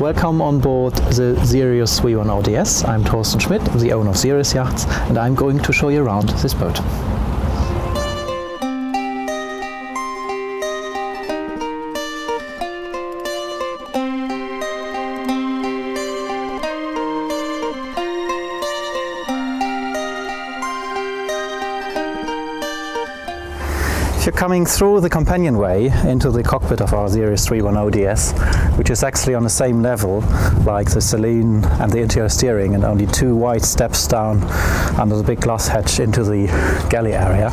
Welcome on board the Sirius V1 ODS. I'm Torsten Schmidt, the owner of Sirius Yachts, and I'm going to show you around this boat. If you're coming through the companionway into the cockpit of our Sirius V1 ODS, which is actually on the same level like the saloon and the interior steering, and only two wide steps down under the big glass hatch into the galley area,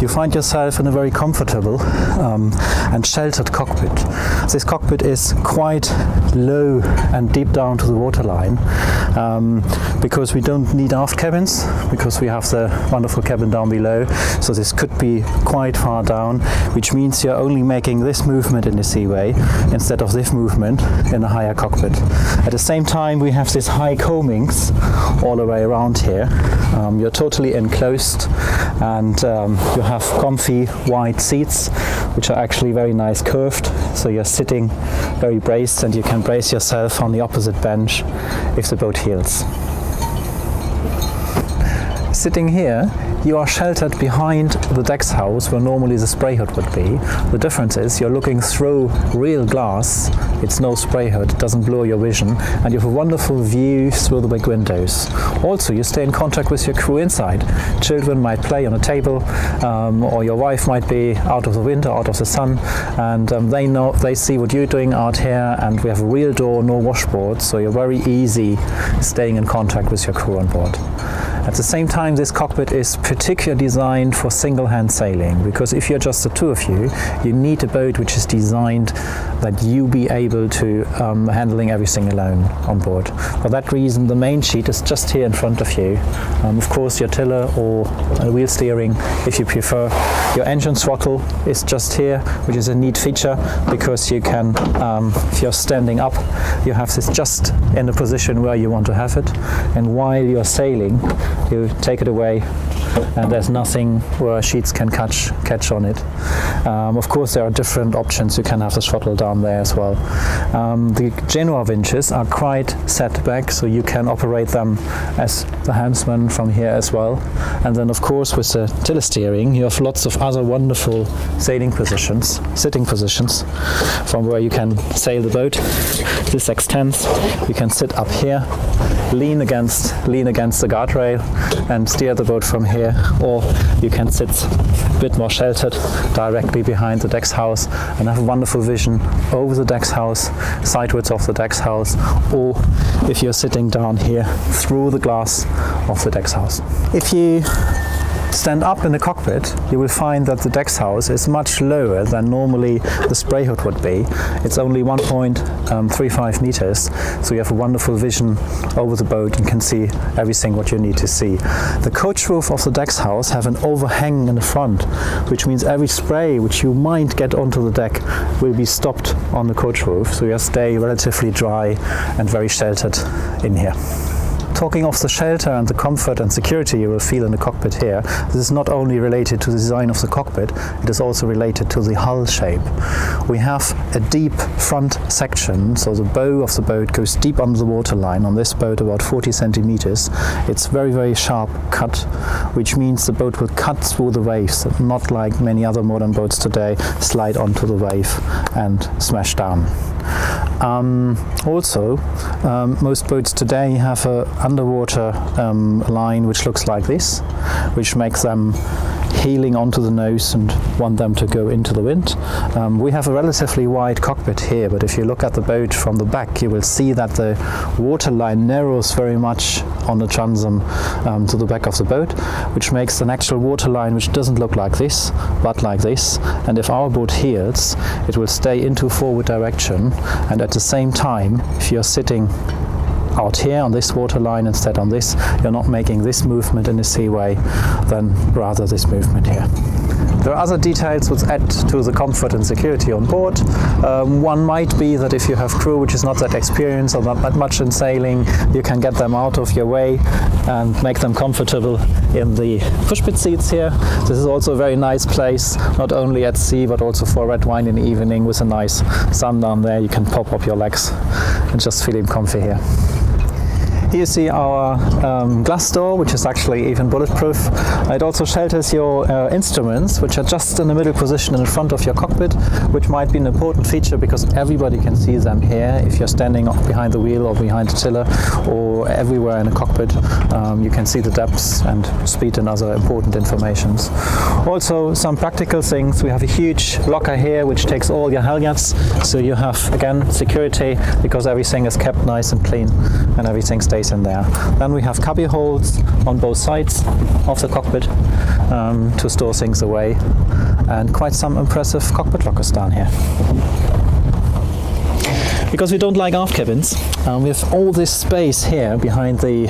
you find yourself in a very comfortable and sheltered cockpit. This cockpit is quite low and deep down to the waterline because we don't need aft cabins, because we have the wonderful cabin down below, so this could be quite far down, which means you're only making this movement in the seaway instead of this movement in a higher cockpit. At the same time, we have these high coamings all the way around here. You're totally enclosed, and you have comfy wide seats which are actually very nice curved, so you're sitting very braced and you can brace yourself on the opposite bench if the boat heels. Sitting here, you are sheltered behind the deck's house where normally the spray hood would be. The difference is you're looking through real glass. It's no spray hood, it doesn't blur your vision, and you have a wonderful view through the big windows. Also, you stay in contact with your crew inside. Children might play on a table, or your wife might be out of the window, out of the sun, and they see what you're doing out here, and we have a real door, no washboard, so you're very easy staying in contact with your crew on board. At the same time, this cockpit is particularly designed for single-hand sailing, because if you're just the two of you, you need a boat which is designed that you be able to handling everything alone on board. For that reason, the main sheet is just here in front of you. Of course, your tiller or wheel steering, if you prefer. Your engine throttle is just here, which is a neat feature because you can, if you're standing up, you have this just in the position where you want to have it, and while you're sailing, you take it away and there's nothing where sheets can catch on it. Of course, there are different options. You can have the throttle down there as well. The Genoa winches are quite set back, so you can operate them as the helmsman from here as well. And then, of course, with the tiller steering, you have lots of other wonderful sailing positions, sitting positions, from where you can sail the boat. This extends. You can sit up here, lean against the guardrail, and steer the boat from here, or you can sit a bit more sheltered directly behind the deck's house and have a wonderful vision over the deck's house, sideways of the deck's house, or if you're sitting down here through the glass of the deck's house. If you stand up in the cockpit, you will find that the deck's house is much lower than normally the spray hood would be. It's only 1.35 meters, so you have a wonderful vision over the boat and can see everything what you need to see. The coach roof of the deck's house have an overhang in the front, which means every spray which you might get onto the deck will be stopped on the coach roof, so you stay relatively dry and very sheltered in here. Talking of the shelter and the comfort and security you will feel in the cockpit here, this is not only related to the design of the cockpit, it is also related to the hull shape. We have a deep front section, so the bow of the boat goes deep under the waterline. On this boat, about 40 centimeters. It's very, very sharp cut, which means the boat will cut through the waves, not like many other modern boats today, slide onto the wave and smash down. Also, most boats today have an underwater line which looks like this, which makes them heeling onto the nose and want them to go into the wind. We have a relatively wide cockpit here, but if you look at the boat from the back, you will see that the water line narrows very much on the transom to the back of the boat, which makes an actual water line which doesn't look like this, but like this. And if our boat heels, it will stay into forward direction, and at the same time, if you're sitting out here on this water line instead on this, you're not making this movement in the seaway, then rather this movement here. There are other details which add to the comfort and security on board. One might be that if you have crew which is not that experienced or not that much in sailing, you can get them out of your way and make them comfortable in the pushpit seats here. This is also a very nice place, not only at sea but also for red wine in the evening with a nice sun down there. You can pop up your legs and just feeling comfy here. Here you see our glass door, which is actually even bulletproof. It also shelters your instruments, which are just in the middle position in front of your cockpit, which might be an important feature because everybody can see them here. If you're standing behind the wheel or behind the tiller or everywhere in a cockpit, you can see the depths and speed and other important informations. Also, some practical things. We have a huge locker here, which takes all your halyards. So you have, again, security because everything is kept nice and clean and everything stays in there. Then we have cubby holes on both sides of the cockpit to store things away, and quite some impressive cockpit lockers down here. Because we don't like aft cabins, we have all this space here behind the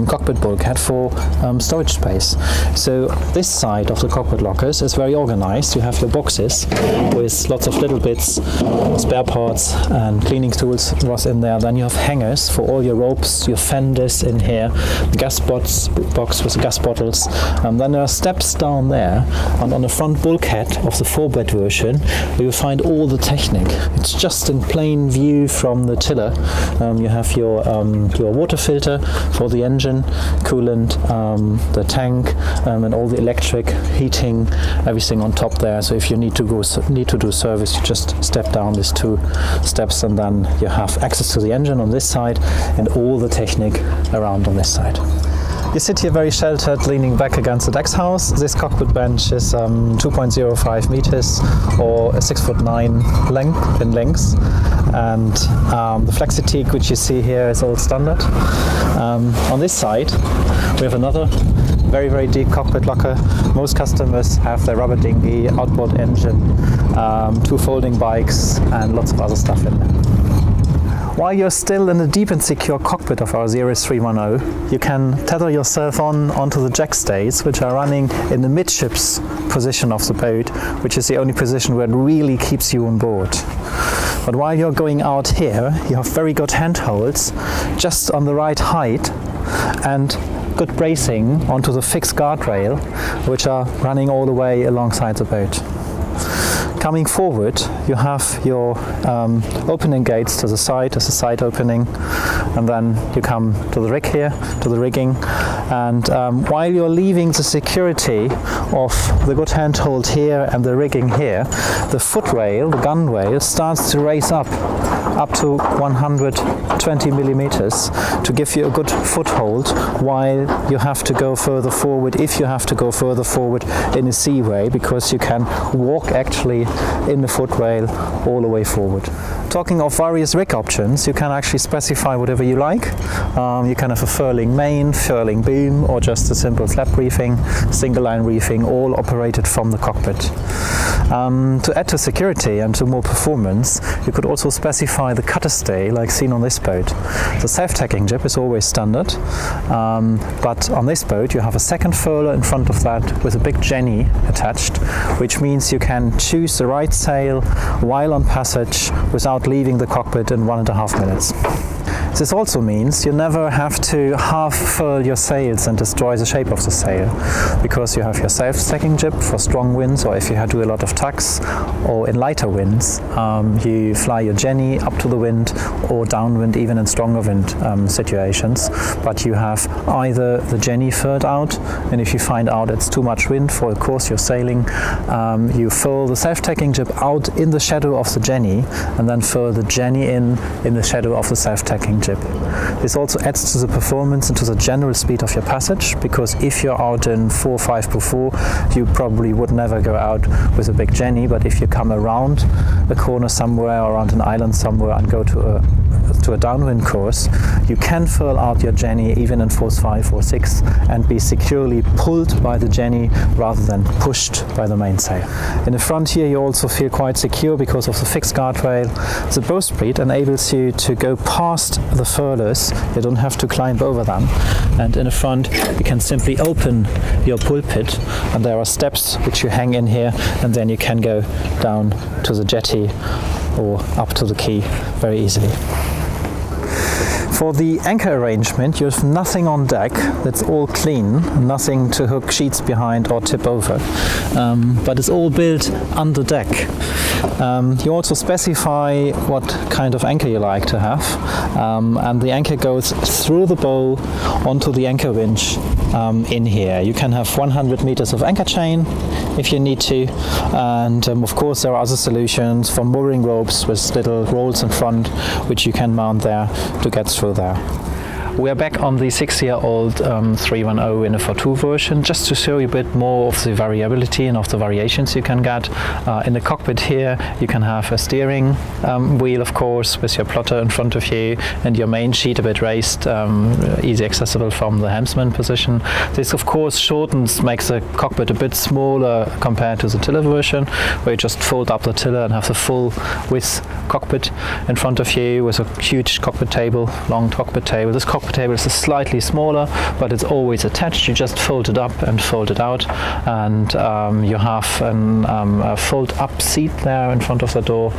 cockpit bulkhead for storage space. So this side of the cockpit lockers is very organized. You have your boxes with lots of little bits, spare parts and cleaning tools was in there. Then you have hangers for all your ropes, your fenders in here, the gas box with the gas bottles. Then there are steps down there, and on the front bulkhead of the 4-bed version you will find all the Technik. It's just in plain view from the tiller. You have your water filter for the engine, coolant, the tank, and all the electric, heating, everything on top there. So if you need to do service, you just step down these 2 steps, and then you have access to the engine on this side and all the Technik around on this side. You sit here very sheltered, leaning back against the deck house. This cockpit bench is 2.05 meters or 6'9" length, and the flexi-teak which you see here is all standard. On this side we have another very, very deep cockpit locker. Most customers have their rubber dinghy, outboard engine, 2 folding bikes and lots of other stuff in there. While you're still in the deep and secure cockpit of our Sirius 310, you can tether yourself onto the jack stays, which are running in the midships position of the boat, which is the only position where it really keeps you on board. But while you're going out here, you have very good handholds just on the right height and good bracing onto the fixed guardrail, which are running all the way alongside the boat. Coming forward, you have your opening gates to the side as a side opening, and then you come to the rig here, to the rigging, and while you're leaving the security of the good handhold here and the rigging here, the footrail, the gunwale, starts to raise up to 120 millimeters to give you a good foothold while you have to go further forward, if you have to go further forward in a seaway, because you can walk actually in the footrail all the way forward. Talking of various rig options, you can actually specify whatever you like. You can have a furling main, furling boom, or just a simple slab reefing, single line reefing, all operated from the cockpit. To add to security and to more performance, you could also specify the cutter stay like seen on this boat. The self-tacking jib is always standard, but on this boat you have a second furler in front of that with a big jenny attached, which means you can choose the right sail while on passage without leaving the cockpit in 1.5 minutes. This also means you never have to half furl your sails and destroy the shape of the sail, because you have your self-stacking jib for strong winds, or if you do a lot of tugs, or in lighter winds, you fly your jenny up to the wind or downwind, even in stronger wind situations. But you have either the jenny furled out, and if you find out it's too much wind for a course you're sailing, you furl the self-tacking jib out in the shadow of the jenny, and then furl the jenny in the shadow of the self-tacking jib. This also adds to the performance and to the general speed of your passage, because if you're out in 4 or 5 before, you probably would never go out with a big jenny, but if you come around a corner somewhere, around an island somewhere, and go to to a downwind course, you can furl out your jenny even in force 5 or 6 and be securely pulled by the jenny rather than pushed by the mainsail. In the front here you also feel quite secure because of the fixed guardrail. The bowsprit enables you to go past the furlers. You don't have to climb over them. And in the front you can simply open your pulpit, and there are steps which you hang in here, and then you can go down to the jetty or up to the quay very easily. For the anchor arrangement, you have nothing on deck. That's all clean, nothing to hook sheets behind or tip over, but it's all built under deck. You also specify what kind of anchor you like to have, and the anchor goes through the bow onto the anchor winch in here. You can have 100 meters of anchor chain if you need to, and of course there are other solutions for mooring ropes with little rolls in front which you can mount there to get through there. We are back on the 6-year-old 310 in a 4.2 version, just to show you a bit more of the variability and of the variations you can get. In the cockpit here you can have a steering wheel, of course, with your plotter in front of you and your main sheet a bit raised, easy accessible from the helmsman position. This of course makes the cockpit a bit smaller compared to the tiller version, where you just fold up the tiller and have the full width cockpit in front of you with a huge cockpit table, long cockpit table. This cockpit table is slightly smaller, but it's always attached. You just fold it up and fold it out, and you have a fold-up seat there in front of the door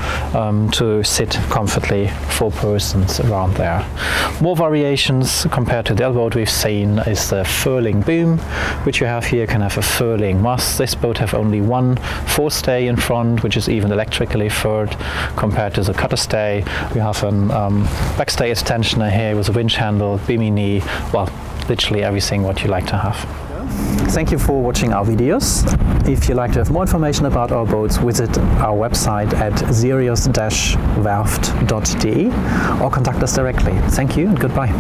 to sit comfortably 4 persons around there. More variations compared to the other boat we've seen is the Furling Boom, which you have here. You can have a furling mast. This boat have only one forestay in front, which is even electrically furred compared to the cutter stay. We have a backstay extensioner here with a winch handle, beamy knee, well, literally everything what you like to have. Thank you for watching our videos. If you'd like to have more information about our boats, visit our website at sirius-werft.de or contact us directly. Thank you and goodbye.